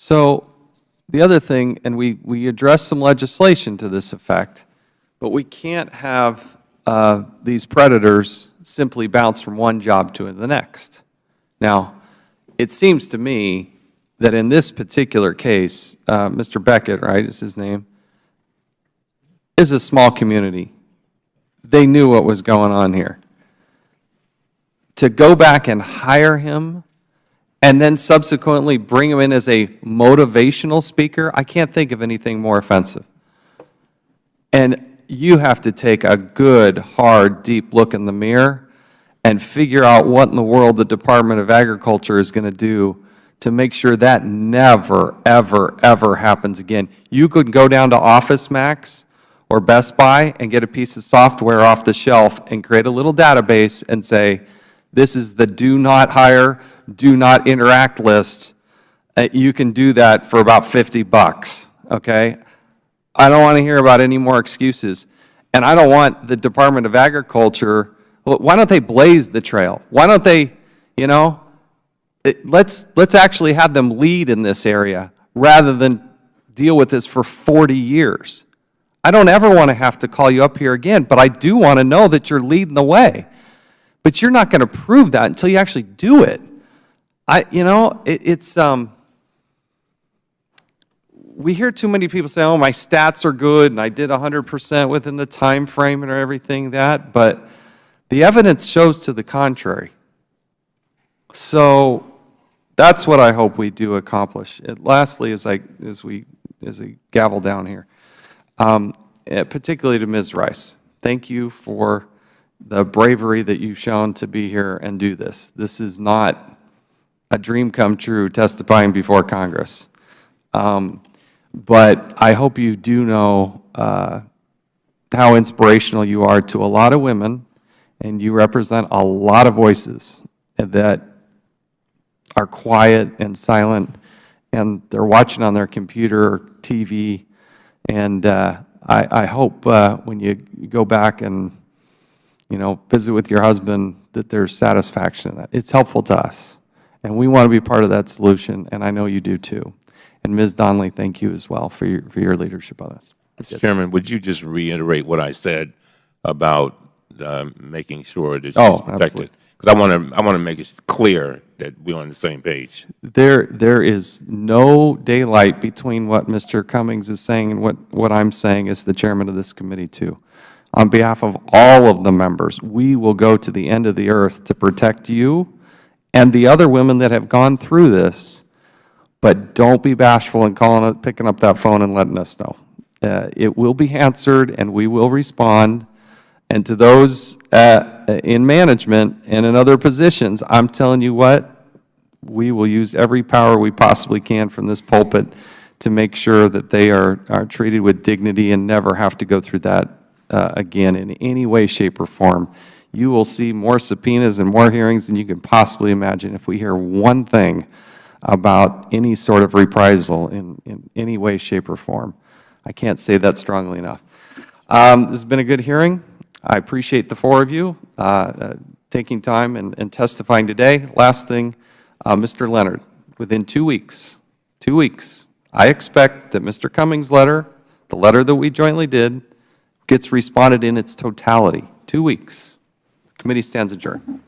So the other thing, and we addressed some legislation to this effect, but we can't have these predators simply bounce from one job to the next. Now, it seems to me that in this particular case, Mr. Beckett, right, is his name, is a small community. They knew what was going on here. To go back and hire him and then subsequently bring him in as a motivational speaker, I can't think of anything more offensive. And you have to take a good, hard, deep look in the mirror and figure out what in the world the Department of Agriculture is going to do to make sure that never, ever, ever happens again. You could go down to Office Max or Best Buy and get a piece of software off the shelf and create a little database and say, this is the do not hire, do not interact list. You can do that for about $50, okay? I don't want to hear about any more excuses. And I don't want the Department of Agriculture, why don't they blaze the trail? Why don't they, you know, let's actually have them lead in this area rather than deal with this for 40 years. I don't ever want to have to call you up here again, but I do want to know that you're leading the way. But you're not going to prove that until you actually do it. We hear too many people say, oh, my stats are good and I did 100% within the time frame and everything that, but the evidence shows to the contrary. So that's what I hope we do accomplish. Lastly, as we gavel down here, particularly to Ms. Rice, thank you for the bravery that you've shown to be here and do this. This is not a dream come true testifying before Congress. But I hope you do know how inspirational you are to a lot of women, and you represent a lot of voices that are quiet and silent, and they're watching on their computer or TV. And I hope when you go back and visit with your husband that there's satisfaction in that. It's helpful to us, and we want to be part of that solution, and I know you do too. And Ms. Donnelly, thank you as well for your leadership on this. Mr. Chairman, would you just reiterate what I said about making sure that she's protected? Because I want to make it clear that we're on the same page. There is no daylight between what Mr. Cummings is saying and what I'm saying as the chairman of this committee too. On behalf of all of the members, we will go to the end of the earth to protect you and the other women that have gone through this, but don't be bashful in picking up that phone and letting us know. It will be answered and we will respond. And to those in management and in other positions, I'm telling you what, we will use every power we possibly can from this pulpit to make sure that they are treated with dignity and never have to go through that again in any way, shape, or form. You will see more subpoenas and more hearings than you can possibly imagine if we hear one thing about any sort of reprisal in any way, shape, or form. I can't say that strongly enough. This has been a good hearing. I appreciate the four of you taking time and testifying today. Last thing, Mr. Leonard, within 2 weeks, I expect that Mr. Cummings' letter, the letter that we jointly did, gets responded in its totality. 2 weeks. The committee stands adjourned.